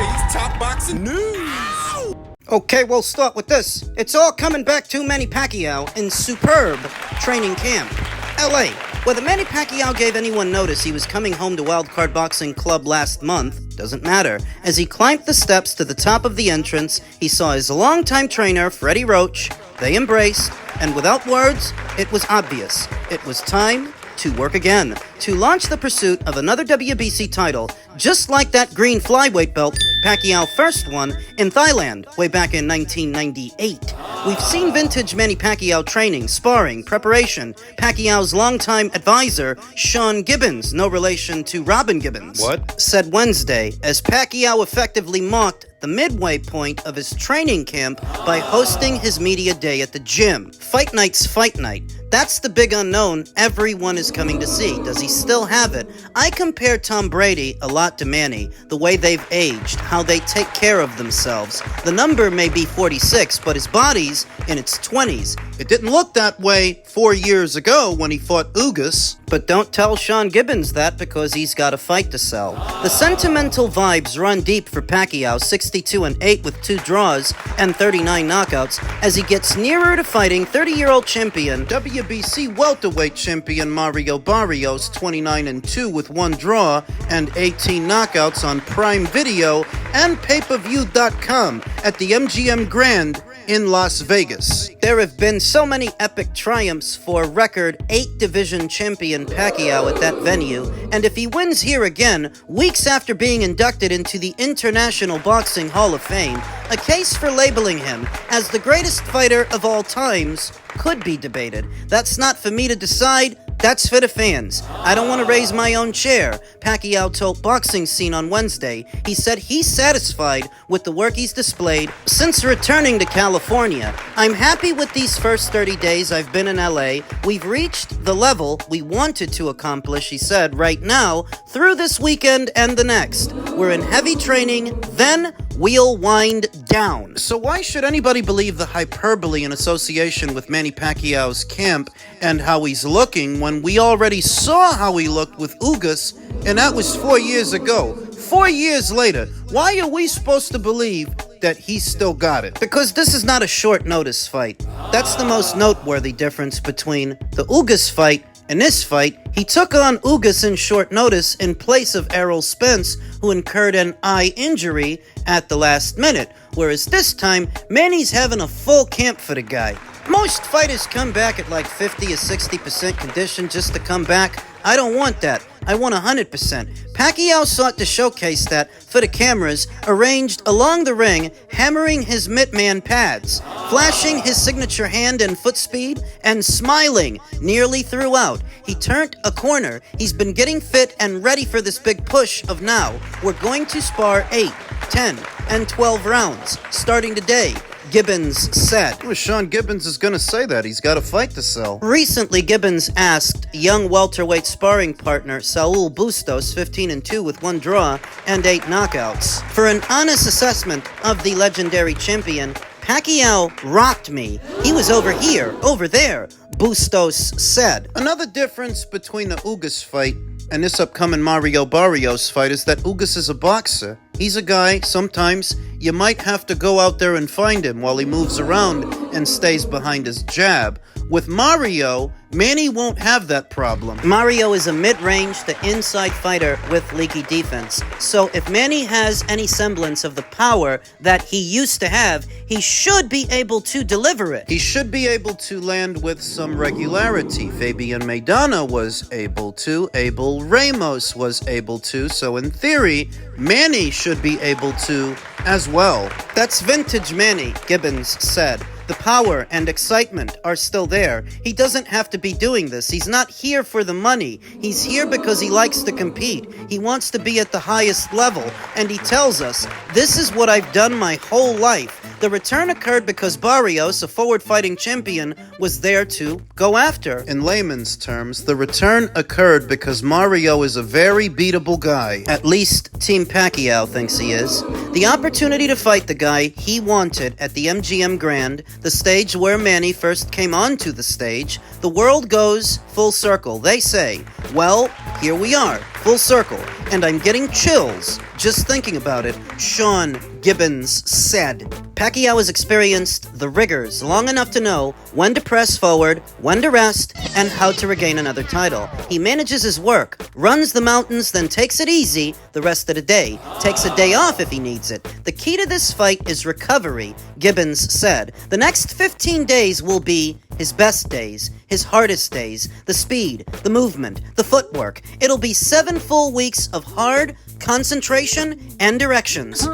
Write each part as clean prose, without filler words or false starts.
today's top boxing news. Okay, we'll start with this. It's all coming back to Manny Pacquiao in superb training camp. LA. Whether Manny Pacquiao gave anyone notice he was coming home to Wildcard Boxing Club last month doesn't matter. As he climbed the steps to the top of the entrance, he saw his longtime trainer, Freddie Roach. They embraced, and without words, it was obvious. It was time to work again, to launch the pursuit of another WBC title, just like that green flyweight belt Pacquiao first won in Thailand way back in 1998. We've seen vintage Manny Pacquiao training, sparring, preparation. Pacquiao's longtime advisor, Sean Gibbons, no relation to Robin Gibbons, said Wednesday, as Pacquiao effectively mocked the midway point of his training camp by hosting his media day at the gym. Fight night's fight night. That's the big unknown everyone is coming to see. Does he still have it? I compare Tom Brady a lot to Manny, the way they've aged, how they take care of themselves. The number may be 46, but his body's in its 20s. It didn't look that way 4 years ago when he fought Usyk. But don't tell Sean Gibbons that, because he's got a fight to sell. The sentimental vibes run deep for Pacquiao, 62-8 with 2 draws and 39 knockouts, as he gets nearer to fighting 30-year-old champion, WBC welterweight champion Mario Barrios, 29-2 with 1 draw and 18 knockouts on Prime Video and pay-per-view.com at the MGM Grand in Las Vegas. There have been so many epic triumphs for record 8-division champion Pacquiao at that venue, and if he wins here again, weeks after being inducted into the International Boxing Hall of Fame, a case for labeling him as the greatest fighter of all times could be debated. That's not for me to decide. That's for the fans. I don't want to raise my own chair, Pacquiao told Boxing Scene on Wednesday. He said he's satisfied with the work he's displayed since returning to California. I'm happy with these first 30 days I've been in LA. We've reached the level we wanted to accomplish, he said, right now, through this weekend and the next. We're in heavy training, then we'll wind down. So why should anybody believe the hyperbole in association with Manny Pacquiao's camp and how he's looking when we already saw how he looked with Usyk, and that was 4 years ago? 4 years later, why are we supposed to believe that he's still got it? Because this is not a short notice fight. That's the most noteworthy difference between the Usyk fight and this fight. He took on Usyk in short notice in place of Errol Spence, who incurred an eye injury at the last minute, whereas this time, Manny's having a full camp for the guy. Most fighters come back at like 50 or 60% condition just to come back. I don't want that. I want 100%. Pacquiao sought to showcase that for the cameras, arranged along the ring, hammering his mittman pads, flashing his signature hand and foot speed, and smiling nearly throughout. He turned a corner. He's been getting fit and ready for this big push of now. We're going to spar 8, 10, and 12 rounds, starting today, Gibbons said. Well, Sean Gibbons is going to say that. He's got a fight to sell. Recently, Gibbons asked young welterweight sparring partner Saul Bustos, 15-2 with 1 draw and 8 knockouts, for an honest assessment of the legendary champion. Pacquiao rocked me. He was over here, over there, Bustos said. Another difference between the Usyk fight and this upcoming Mario Barrios fight is that Usyk is a boxer. He's a guy, sometimes you might have to go out there and find him while he moves around and stays behind his jab. With Mario, Manny won't have that problem. Mario is a mid-range to inside fighter with leaky defense. So if Manny has any semblance of the power that he used to have, he should be able to deliver it. He should be able to land with some regularity. Fabian Maidana was able to. Abel Ramos was able to. So in theory, Manny should be able to as well. That's vintage Manny, Gibbons said. The power and excitement are still there. He doesn't have to be doing this. He's not here for the money. He's here because he likes to compete. He wants to be at the highest level. And he tells us, this is what I've done my whole life. The return occurred because Barrios, a forward-fighting champion, was there to go after. In layman's terms, the return occurred because Mario is a very beatable guy. At least Team Pacquiao thinks he is. The opportunity to fight the guy he wanted at the MGM Grand, the stage where Manny first came onto the stage, the world goes full circle. They say, well, here we are. full circle, and I'm getting chills just thinking about it, Sean Gibbons said. Pacquiao has experienced the rigors long enough to know when to press forward, when to rest, and how to regain another title. He manages his work, runs the mountains, then takes it easy the rest of the day, takes a day off if he needs it. The key to this fight is recovery, Gibbons said. The next 15 days will be his best days, his hardest days, the speed, the movement, the footwork. It'll be 7 full weeks of hard concentration and directions.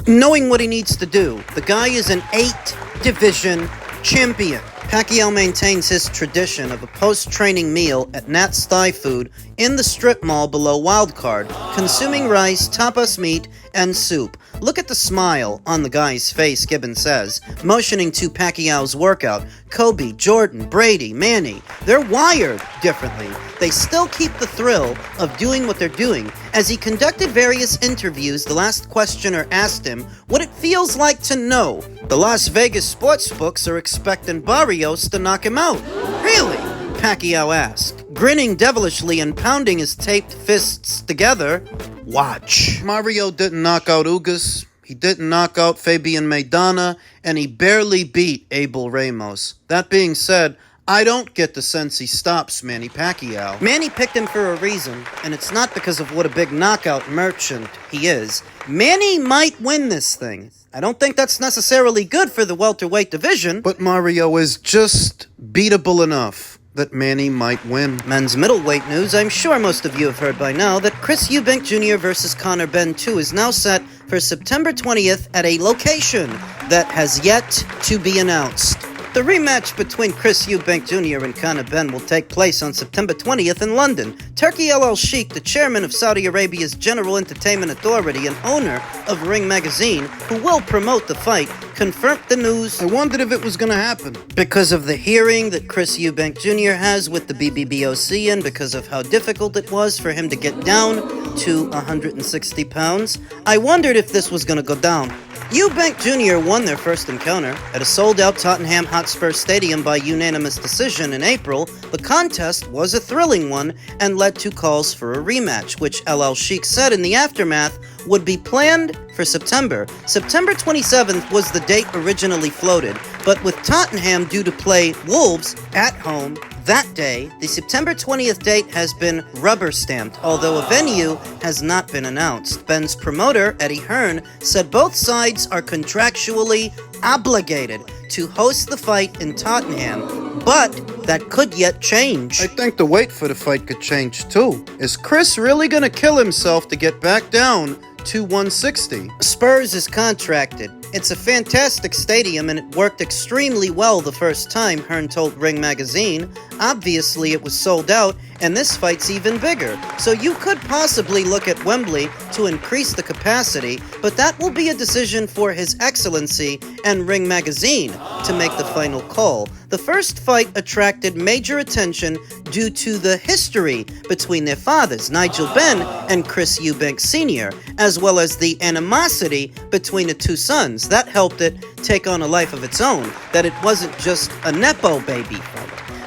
Knowing what he needs to do, the guy is an 8-division champion. Pacquiao maintains his tradition of a post-training meal at Nat's Thai Food in the strip mall below Wildcard, consuming rice, tapas meat, and soup. Look at the smile on the guy's face, Gibbons says, motioning to Pacquiao's workout. Kobe, Jordan, Brady, Manny, they're wired differently. They still keep the thrill of doing what they're doing. As he conducted various interviews, the last questioner asked him what it feels like to know the Las Vegas sportsbooks are expecting Barrios to knock him out. Really? Pacquiao asked, grinning devilishly and pounding his taped fists together. Watch. Mario didn't knock out Ugas, he didn't knock out Fabian Maidana, and he barely beat Abel Ramos. That being said, I don't get the sense he stops Manny Pacquiao. Manny picked him for a reason, and it's not because of what a big knockout merchant he is. Manny might win this thing. I don't think that's necessarily good for the welterweight division, but Mario is just beatable enough that Manny might win. Men's middleweight news. I'm sure most of you have heard by now that Chris Eubank Jr. versus Benn 2 is now set for September 20th at a location that has yet to be announced. The rematch between Chris Eubank Jr. and Benn will take place on September 20th in London. Turki Al-Sheikh, the chairman of Saudi Arabia's General Entertainment Authority and owner of Ring Magazine, who will promote the fight, confirmed the news. I wondered if it was going to happen. Because of the hearing that Chris Eubank Jr. has with the BBBOC and because of how difficult it was for him to get down to 160 pounds, I wondered if this was going to go down. Eubank Jr. won their first encounter at a sold-out Tottenham Hotspur Stadium by unanimous decision in April. The contest was a thrilling one and led to calls for a rematch, which Al-Sheikh said in the aftermath would be planned for September. September 27th was the date originally floated, but with Tottenham due to play Wolves at home that day, the September 20th date has been rubber-stamped, although a venue has not been announced. Benn's promoter, Eddie Hearn, said both sides are contractually obligated to host the fight in Tottenham, but that could yet change. I think the weight for the fight could change too. Is Chris really gonna kill himself to get back down to 160? Spurs is contracted. It's a fantastic stadium and it worked extremely well the first time, Hearn told Ring Magazine. Obviously it was sold out and this fight's even bigger, so you could possibly look at Wembley to increase the capacity, but that will be a decision for His Excellency and Ring Magazine to make the final call. The first fight attracted major attention due to the history between their fathers, Nigel Benn and Chris Eubank Sr., as well as the animosity between the two sons. That helped it take on a life of its own, that it wasn't just a Nepo baby fight.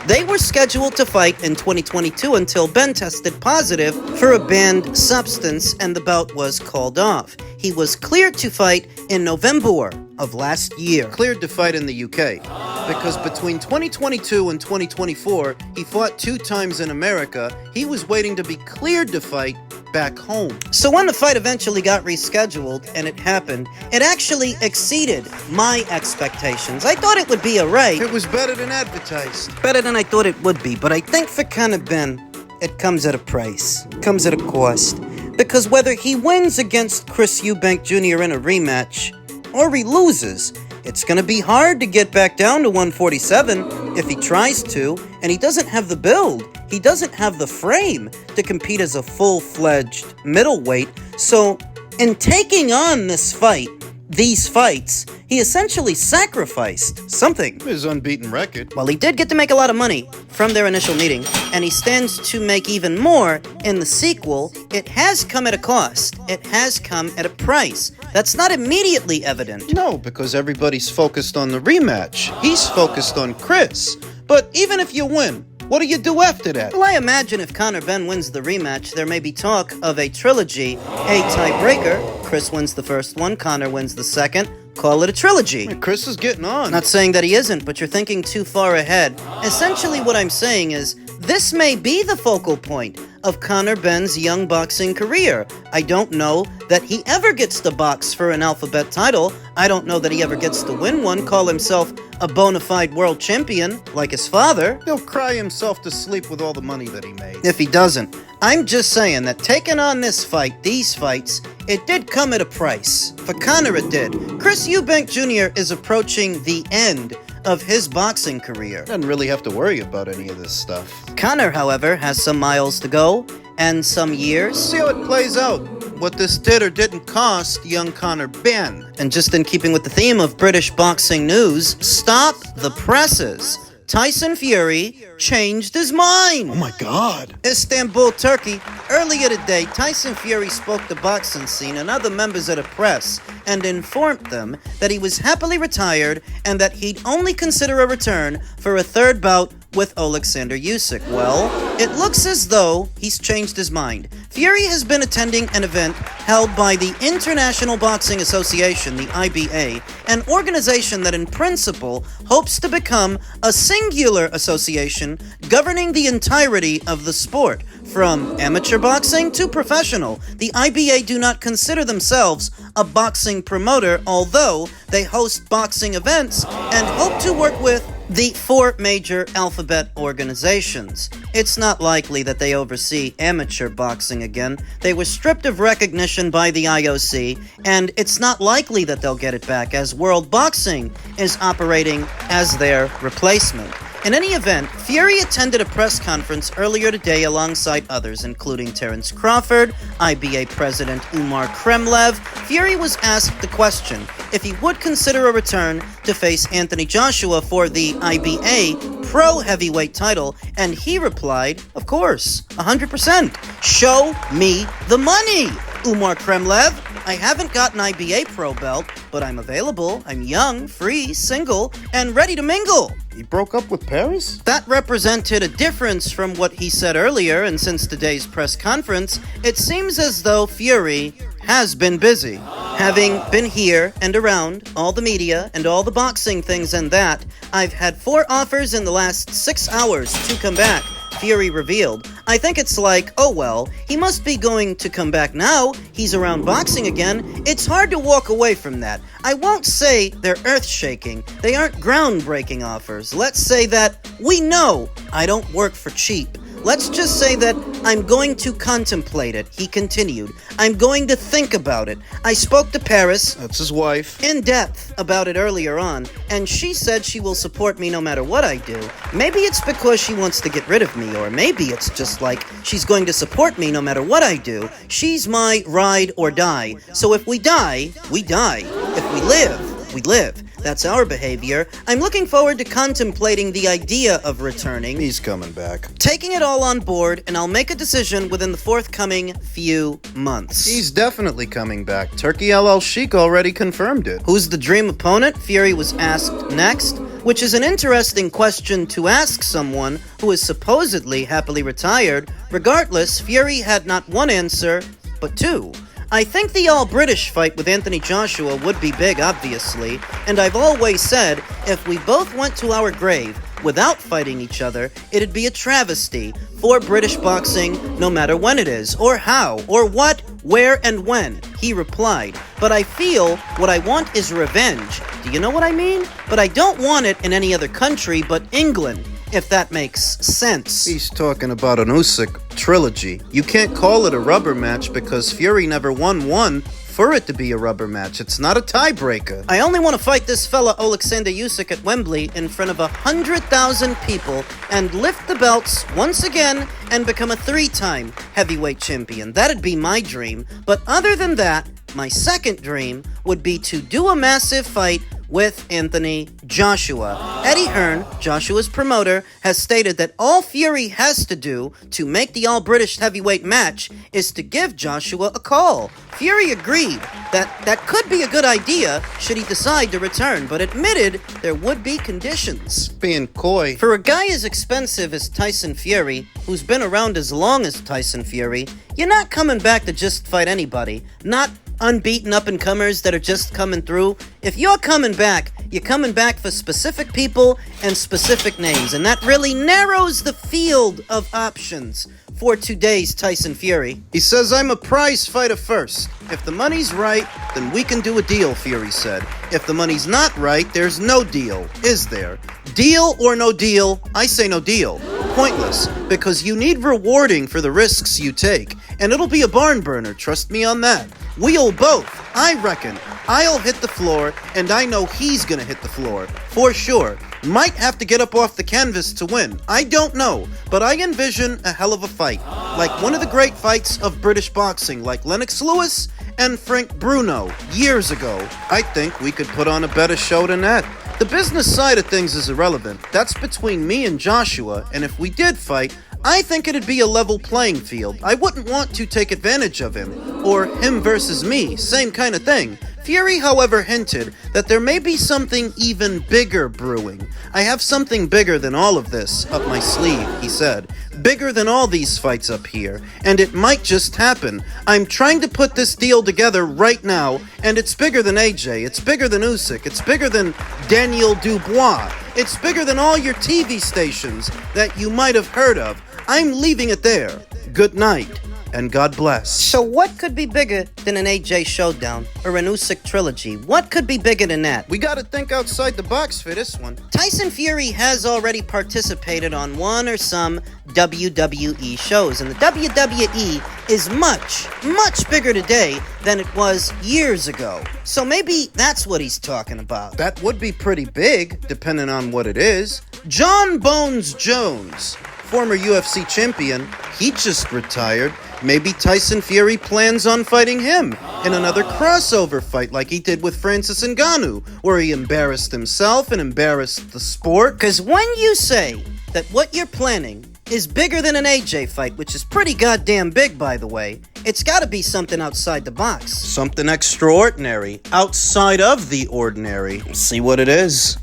They were scheduled to fight in 2022 until Benn tested positive for a banned substance and the bout was called off. He was cleared to fight in November of last year. Cleared to fight in the UK. Because between 2022 and 2024, he fought 2 times in America. He was waiting to be cleared to fight back home. So when the fight eventually got rescheduled, and it happened, it actually exceeded my expectations. I thought it would be alright. It was better than advertised. Better than I thought it would be, but I think for Benn, it comes at a price. It comes at a cost. Because whether he wins against Chris Eubank Jr. in a rematch, or he loses, it's going to be hard to get back down to 147 if he tries to, and he doesn't have the build. He doesn't have the frame to compete as a full-fledged middleweight. So, in taking on these fights, he essentially sacrificed something. His unbeaten record. Well, he did get to make a lot of money from their initial meeting, and he stands to make even more in the sequel. It has come at a cost. It has come at a price. That's not immediately evident. No, because everybody's focused on the rematch. He's focused on Chris. But even if you win, What do you do after that? Well, I imagine if Conor Benn wins the rematch, there may be talk of a trilogy, a tiebreaker. Chris wins the first one, Conor wins the second. Call it a trilogy. Chris is getting on. Not saying that he isn't, but you're thinking too far ahead. Essentially what I'm saying is, this may be the focal point of Conor Benn's young boxing career. I don't know that he ever gets to box for an alphabet title. I don't know that he ever gets to win one, call himself a bona fide world champion, like his father. He'll cry himself to sleep with all the money that he made. If he doesn't. I'm just saying that taking on this fight, these fights, it did come at a price. For Conor it did. Chris Eubank Jr. is approaching the end of his boxing career. Doesn't really have to worry about any of this stuff. Conor, however, has some miles to go and some years. See how it plays out. What this did or didn't cost young Conor Benn. And just in keeping with the theme of British boxing news, stop the presses. Tyson Fury changed his mind. Oh my God. Istanbul, Turkey. Earlier today, Tyson Fury spoke to boxing scene and other members of the press and informed them that he was happily retired and that he'd only consider a return for a third bout with Alexander Usyk. Well, it looks as though he's changed his mind. Fury has been attending an event held by the International Boxing Association, the IBA, an organization that in principle hopes to become a singular association governing the entirety of the sport, from amateur boxing to professional. The IBA do not consider themselves a boxing promoter, although they host boxing events and hope to work with the 4 major alphabet organizations. It's not likely that they oversee amateur boxing again. They were stripped of recognition by the IOC, and it's not likely that they'll get it back, as World Boxing is operating as their replacement. In any event, Fury attended a press conference earlier today alongside others, including Terence Crawford, IBA President Umar Kremlev. Fury was asked the question if he would consider a return to face Anthony Joshua for the IBA Pro Heavyweight title, and he replied, of course, 100%. Show me the money, Umar Kremlev. I haven't got an IBA Pro belt, but I'm available. I'm young, free, single, and ready to mingle. He broke up with Paris? That represented a difference from what he said earlier, and since today's press conference, it seems as though Fury has been busy. Having been here and around all the media and all the boxing things and that, I've had 4 offers in the last 6 hours to come back, Fury revealed. I think it's like, oh well, he must be going to come back now. He's around boxing again. It's hard to walk away from that. I won't say they're earth-shaking. They aren't groundbreaking offers. Let's say that we know I don't work for cheap. Let's just say that I'm going to contemplate it, he continued. I'm going to think about it. I spoke to Paris, that's his wife, in depth about it earlier on, and she said she will support me no matter what I do. Maybe it's because she wants to get rid of me, or maybe it's just like she's going to support me no matter what I do. She's my ride or die. So if we die, we die. If we live, we live. That's our behavior. I'm looking forward to contemplating the idea of returning. He's coming back. Taking it all on board, and I'll make a decision within the forthcoming few months. He's definitely coming back. Turkey LL Sheik already confirmed it. Who's the dream opponent? Fury was asked next, which is an interesting question to ask someone who is supposedly happily retired. Regardless, Fury had not one answer, but 2. I think the all-British fight with Anthony Joshua would be big, obviously, and I've always said if we both went to our grave without fighting each other, it'd be a travesty for British boxing, no matter when it is, or how, or what, where, and when, he replied. But I feel what I want is revenge. Do you know what I mean? But I don't want it in any other country but England, if that makes sense. He's talking about an Usyk trilogy. You can't call it a rubber match because Fury never won one for it to be a rubber match. It's not a tiebreaker. I only want to fight this fella Alexander Usyk at Wembley in front of 100,000 people and lift the belts once again and become a 3-time heavyweight champion. That'd be my dream. But other than that, my second dream would be to do a massive fight with Anthony Joshua. Eddie Hearn, Joshua's promoter, has stated that all Fury has to do to make the all-British heavyweight match is to give Joshua a call. Fury agreed that could be a good idea should he decide to return, but admitted there would be conditions. Being coy. For a guy as expensive as Tyson Fury, who's been around as long as Tyson Fury, you're not coming back to just fight anybody. Not unbeaten up-and-comers that are just coming through. If you're coming back, you're coming back for specific people and specific names, and that really narrows the field of options for today's Tyson Fury. He says, I'm a prize fighter first. If the money's right, then we can do a deal, Fury said. If the money's not right, there's no deal, is there? Deal or no deal? I say no deal. Pointless, because you need rewarding for the risks you take, and it'll be a barn burner, trust me on that. We'll both, I reckon. I'll hit the floor, and I know he's gonna hit the floor, for sure. Might have to get up off the canvas to win. I don't know, but I envision a hell of a fight. Like one of the great fights of British boxing, like Lennox Lewis and Frank Bruno years ago. I think we could put on a better show than that. The business side of things is irrelevant. That's between me and Joshua, and if we did fight, I think it'd be a level playing field. I wouldn't want to take advantage of him, or him versus me, same kind of thing. Fury, however, hinted that there may be something even bigger brewing. I have something bigger than all of this up my sleeve, he said. Bigger than all these fights up here, and it might just happen. I'm trying to put this deal together right now, and it's bigger than AJ, it's bigger than Usyk, it's bigger than Daniel Dubois, it's bigger than all your TV stations that you might have heard of. I'm leaving it there. Good night, and God bless. So what could be bigger than an AJ showdown or an Usyk trilogy? What could be bigger than that? We gotta think outside the box for this one. Tyson Fury has already participated on one or some WWE shows, and the WWE is much, much bigger today than it was years ago. So maybe that's what he's talking about. That would be pretty big, depending on what it is. John Bones Jones, former UFC champion, he just retired. Maybe Tyson Fury plans on fighting him in another crossover fight like he did with Francis Ngannou, where he embarrassed himself and embarrassed the sport. Because when you say that what you're planning is bigger than an AJ fight, which is pretty goddamn big, by the way, it's gotta be something outside the box. Something extraordinary, outside of the ordinary. See what it is.